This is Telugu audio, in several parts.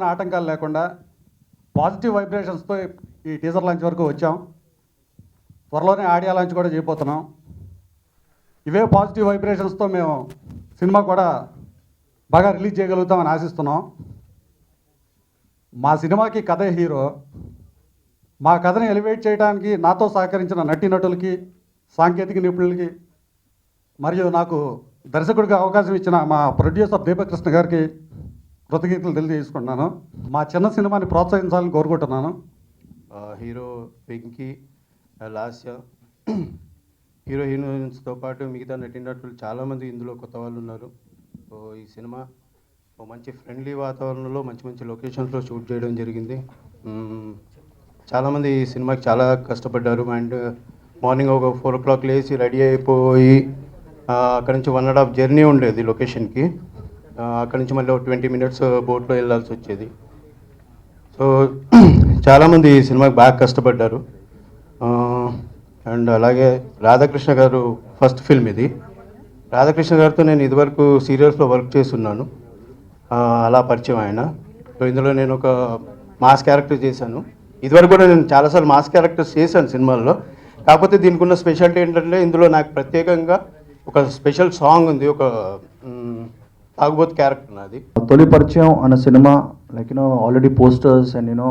ఆటంకాలు లేకుండా పాజిటివ్ వైబ్రేషన్స్తో ఈ టీజర్ లాంచ్ వరకు వచ్చాం. త్వరలోనే ఆడియో లాంచ్ కూడా చేయబోతున్నాం. ఇవే పాజిటివ్ వైబ్రేషన్స్తో మేము సినిమా కూడా బాగా రిలీజ్ చేయగలుగుతామని ఆశిస్తున్నాం. మా సినిమాకి కథే హీరో. మా కథని ఎలివేట్ చేయడానికి నాతో సహకరించిన నటీనటులకి, సాంకేతిక నిపుణులకి, మరియు నాకు దర్శకుడిగా అవకాశం ఇచ్చిన మా ప్రొడ్యూసర్ దీపక్ కృష్ణ గారికి కృతజ్ఞతలు తెలియజేసుకుంటున్నాను. మా చిన్న సినిమాని ప్రోత్సహించాలని కోరుకుంటున్నాను. హీరో వెంకీ, లాస్య, హీరో హీరోయిన్స్తో పాటు మిగతా నటీనటులు చాలామంది ఇందులో కొత్త వాళ్ళు ఉన్నారు. సో ఈ సినిమా మంచి ఫ్రెండ్లీ వాతావరణంలో మంచి మంచి లొకేషన్స్లో షూట్ చేయడం జరిగింది. చాలామంది ఈ సినిమాకి చాలా కష్టపడ్డారు. అండ్ మార్నింగ్ ఒక 4 o'clock లేచి రెడీ అయిపోయి అక్కడి నుంచి 1.5 జర్నీ ఉండేది లొకేషన్కి. అక్కడి నుంచి మళ్ళీ 20 minutes బోట్లో వెళ్ళాల్సి వచ్చేది. సో చాలామంది ఈ సినిమాకి బాగా కష్టపడ్డారు. అండ్ అలాగే రాధాకృష్ణ గారు ఫస్ట్ ఫిల్మ్ ఇది. రాధాకృష్ణ గారితో నేను ఇదివరకు సీరియల్స్లో వర్క్ చేస్తున్నాను, అలా పరిచయం ఆయన. సో ఇందులో నేను ఒక మాస్ క్యారెక్టర్ చేశాను. ఇదివరకు కూడా నేను చాలాసార్లు మాస్ క్యారెక్టర్స్ చేశాను సినిమాల్లో. కాకపోతే దీనికి ఉన్న స్పెషాలిటీ ఏంటంటే ఇందులో నాకు ప్రత్యేకంగా ఒక స్పెషల్ సాంగ్ ఉంది. ఒక తాగుబోతు క్యారెక్టర్ నాది. తొలి పరిచయం అన్న cinema like already posters and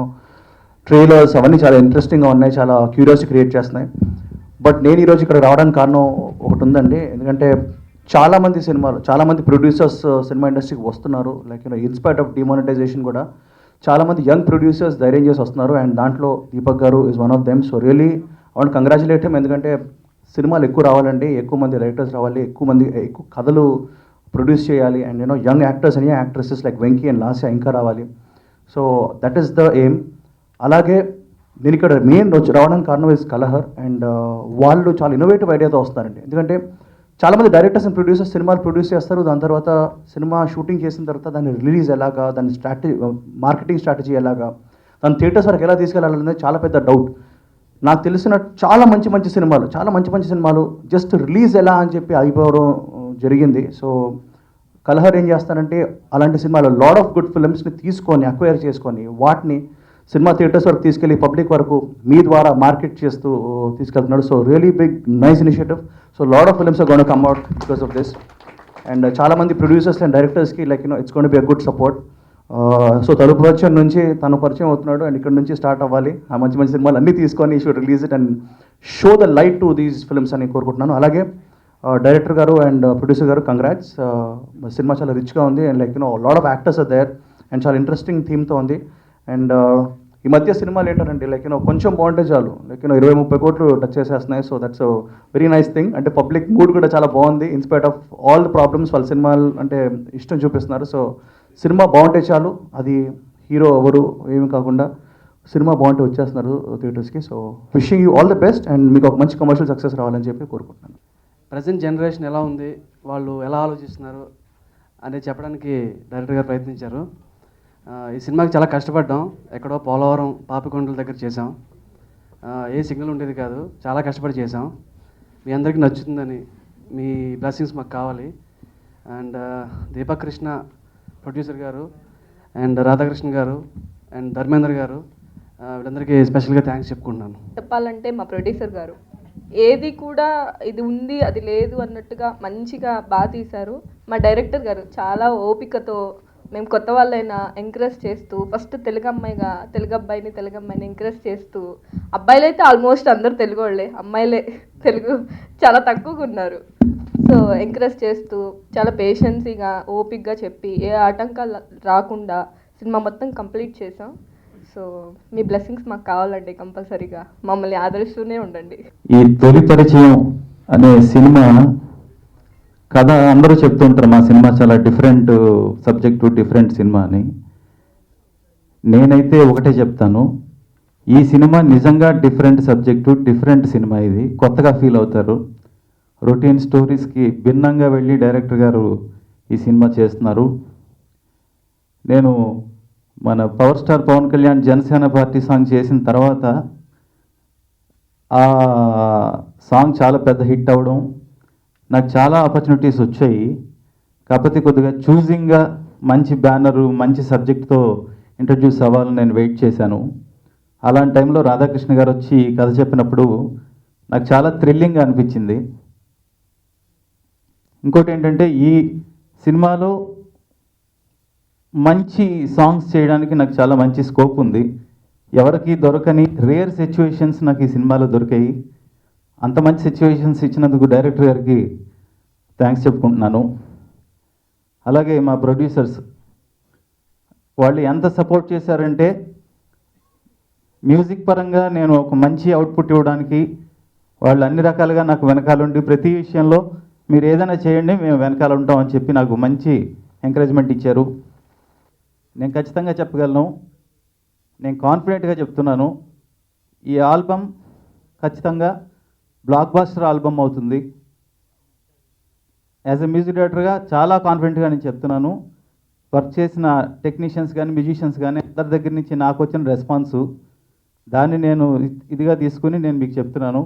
trailers అవన్నీ చాలా ఇంట్రెస్టింగ్గా ఉన్నాయి, చాలా క్యూరియాసిటీ క్రియేట్ చేస్తున్నాయి. బట్ నేను ఈరోజు ఇక్కడ రావడానికి కారణం ఒకటి ఉందండి. ఎందుకంటే చాలామంది ప్రొడ్యూసర్స్ సినిమా ఇండస్ట్రీకి వస్తున్నారు. లైక్ ఇన్స్పైట్ ఆఫ్ డిమానిటైజేషన్ కూడా చాలామంది యంగ్ ప్రొడ్యూసర్స్ ధైర్యం చేసి వస్తున్నారు. అండ్ దాంట్లో దీపక్ గారు is one of them. So really I want congratulate him. ఎందుకంటే సినిమాలు ఎక్కువ రావాలండి, ఎక్కువ మంది రైటర్స్ రావాలి, ఎక్కువ కథలు ప్రొడ్యూస్ చేయాలి. And young actors and actresses like Venky and Lasya ఇంకా రావాలి. So that is the aim. అలాగే నేను ఇక్కడ మెయిన్ రావడానికి కారణం ఇస్ కలహర్. అండ్ వాళ్ళు చాలా ఇన్నోవేటివ్ ఐడియాతో వస్తారండి. ఎందుకంటే చాలామంది డైరెక్టర్స్ అండ్ ప్రొడ్యూసర్స్ సినిమాలు ప్రొడ్యూస్ చేస్తారు. దాని తర్వాత సినిమా షూటింగ్ చేసిన తర్వాత దాన్ని రిలీజ్ ఎలాగా, దాని మార్కెటింగ్ స్ట్రాటజీ ఎలాగా, దాని థియేటర్స్ వరకు ఎలా తీసుకెళ్ళాలనేది చాలా పెద్ద డౌట్. నాకు తెలిసిన చాలా మంచి సినిమాలు జస్ట్ రిలీజ్ ఎలా అని చెప్పి అయిపోవడం జరిగింది. సో కలహర్ ఏం చేస్తానంటే అలాంటి సినిమాలు లాడ్ ఆఫ్ గుడ్ ఫిల్మ్స్ని తీసుకొని అక్వైర్ చేసుకొని వాటిని సినిమా థియేటర్స్ వరకు తీసుకెళ్ళి పబ్లిక్ వరకు మీ ద్వారా మార్కెట్ చేస్తూ తీసుకెళ్తున్నాడు. So really big nice initiative. So lot of films are gonna come out because of this. And చాలామంది ప్రొడ్యూసర్స్ అండ్ డైరెక్టర్స్కి like it's gonna be a good support. So తలుపు పరిచయం నుంచి తను పరిచయం అవుతున్నాడు. అండ్ ఇక్కడ నుంచి స్టార్ట్ అవ్వాలి. ఆ మంచి సినిమాలు అన్నీ తీసుకొని should release it and show the light to these films అని కోరుకుంటున్నాను. అలాగే డైరెక్టర్ గారు అండ్ ప్రొడ్యూసర్ గారు కంగ్రాట్స్. సినిమా చాలా రిచ్గా ఉంది. And like lot of actors are there and చాలా ఇంట్రెస్టింగ్ థీమ్తో ఉంది. అండ్ ఈ మధ్య సినిమాలు ఏంటంటే లైక్ కొంచెం బాగుంటే చాలు లైక్ 20-30 కోట్లు టచ్ చేసేస్తున్నాయి. So that's very nice thing. అంటే పబ్లిక్ మూడ్ కూడా చాలా బాగుంది. In spite of all the problems వాళ్ళ సినిమాలు అంటే ఇష్టం చూపిస్తున్నారు. సో సినిమా బాగుంటే చాలు, అది హీరో ఎవరు ఏమి కాకుండా సినిమా బాగుంటే వచ్చేస్తున్నారు థియేటర్స్కి. So wishing you all the best and మీకు ఒక మంచి కమర్షియల్ సక్సెస్ రావాలని చెప్పి కోరుకుంటున్నాను. ప్రజెంట్ జనరేషన్ ఎలా ఉంది, వాళ్ళు ఎలా ఆలోచిస్తున్నారు అనేది చెప్పడానికి డైరెక్టర్ గారు ప్రయత్నించారు. ఈ సినిమాకి చాలా కష్టపడ్డాం. ఎక్కడో పోలవరం పాపికొండల దగ్గర చేసాం. ఏ సిగ్నల్ ఉండేది కాదు, చాలా కష్టపడి చేసాం. మీ అందరికీ నచ్చుతుందని మీ బ్లెస్సింగ్స్ మాకు కావాలి. అండ్ దీపక్ కృష్ణ ప్రొడ్యూసర్ గారు అండ్ రాధాకృష్ణ గారు అండ్ ధర్మేంద్ర గారు వీళ్ళందరికీ స్పెషల్గా థ్యాంక్స్ చెప్పుకుంటున్నాను. చెప్పాలంటే మా ప్రొడ్యూసర్ గారు ఏది కూడా ఇది ఉంది అది లేదు అన్నట్టుగా మంచిగా బాగా తీశారు. మా డైరెక్టర్ గారు చాలా ఓపికతో మేము కొత్త వాళ్ళైనా ఎంకరేజ్ చేస్తూ ఫస్ట్ తెలుగు అమ్మాయిని ఎంకరేజ్ చేస్తూ, అబ్బాయిలు అయితే ఆల్మోస్ట్ అందరూ తెలుగు వాళ్ళే, అమ్మాయిలే తెలుగు చాలా తక్కువగా ఉన్నారు. సో ఎంకరేజ్ చేస్తూ చాలా పేషెన్సీగా ఓపిక్గా చెప్పి ఏ ఆటంకాలు రాకుండా సినిమా మొత్తం కంప్లీట్ చేసాం. సో మీ బ్లెస్సింగ్స్ మాకు కావాలండి, కంపల్సరీగా మమ్మల్ని ఆదరిస్తూనే ఉండండి. ఈ తొలి పరిచయం అనే సినిమా కథ అందరూ చెప్తుంటారు మా సినిమా చాలా డిఫరెంట్ సబ్జెక్టు, డిఫరెంట్ సినిమా అని. నేనైతే ఒకటే చెప్తాను, ఈ సినిమా నిజంగా డిఫరెంట్ సబ్జెక్టు, డిఫరెంట్ సినిమా. ఇది కొత్తగా ఫీల్ అవుతారు. రొటీన్ స్టోరీస్కి భిన్నంగా వెళ్ళి డైరెక్టర్ గారు ఈ సినిమా చేస్తున్నారు. నేను మన power star Pawan Kalyan Janasena party song చేసిన తర్వాత ఆ సాంగ్ చాలా పెద్ద హిట్ అవ్వడం, నాకు చాలా ఆపర్చునిటీస్ వచ్చాయి. కాకపోతే కొద్దిగా చూజింగ్గా మంచి బ్యానరు మంచి సబ్జెక్ట్తో ఇంట్రడ్యూస్ అవ్వాలని నేను వెయిట్ చేశాను. అలాంటి టైంలో రాధాకృష్ణ గారు వచ్చి ఈ కథ చెప్పినప్పుడు నాకు చాలా థ్రిల్లింగ్గా అనిపించింది. ఇంకోటి ఏంటంటే ఈ సినిమాలో మంచి సాంగ్స్ చేయడానికి నాకు చాలా మంచి స్కోప్ ఉంది. ఎవరికి దొరకని రేర్ సిచ్యువేషన్స్ నాకు ఈ సినిమాలో దొరికాయి. అంత మంచి సిచ్యువేషన్స్ ఇచ్చినందుకు డైరెక్టర్ గారికి థ్యాంక్స్ చెప్పుకుంటున్నాను. అలాగే మా ప్రొడ్యూసర్స్ వాళ్ళు ఎంత సపోర్ట్ చేశారంటే మ్యూజిక్ పరంగా నేను ఒక మంచి అవుట్పుట్ ఇవ్వడానికి వాళ్ళు అన్ని రకాలుగా నాకు వెనకాలండి, ప్రతి విషయంలో మీరు ఏదైనా చేయండి మేము వెనకాల ఉంటాం అని చెప్పి నాకు మంచి ఎంకరేజ్మెంట్ ఇచ్చారు. నేను ఖచ్చితంగా చెప్పగలను, నేను కాన్ఫిడెంట్గా చెప్తున్నాను, ఈ ఆల్బమ్ ఖచ్చితంగా బ్లాక్ బాస్టర్ ఆల్బమ్ అవుతుంది. యాజ్ ఎ మ్యూజిక్ డైరెక్టర్గా చాలా కాన్ఫిడెంట్గా నేను చెప్తున్నాను. వర్క్ చేసిన టెక్నీషియన్స్ కానీ మ్యూజిషియన్స్ కానీ అందరి దగ్గర నుంచి నాకు వచ్చిన రెస్పాన్సు దాన్ని నేను ఇదిగా తీసుకుని నేను మీకు చెప్తున్నాను.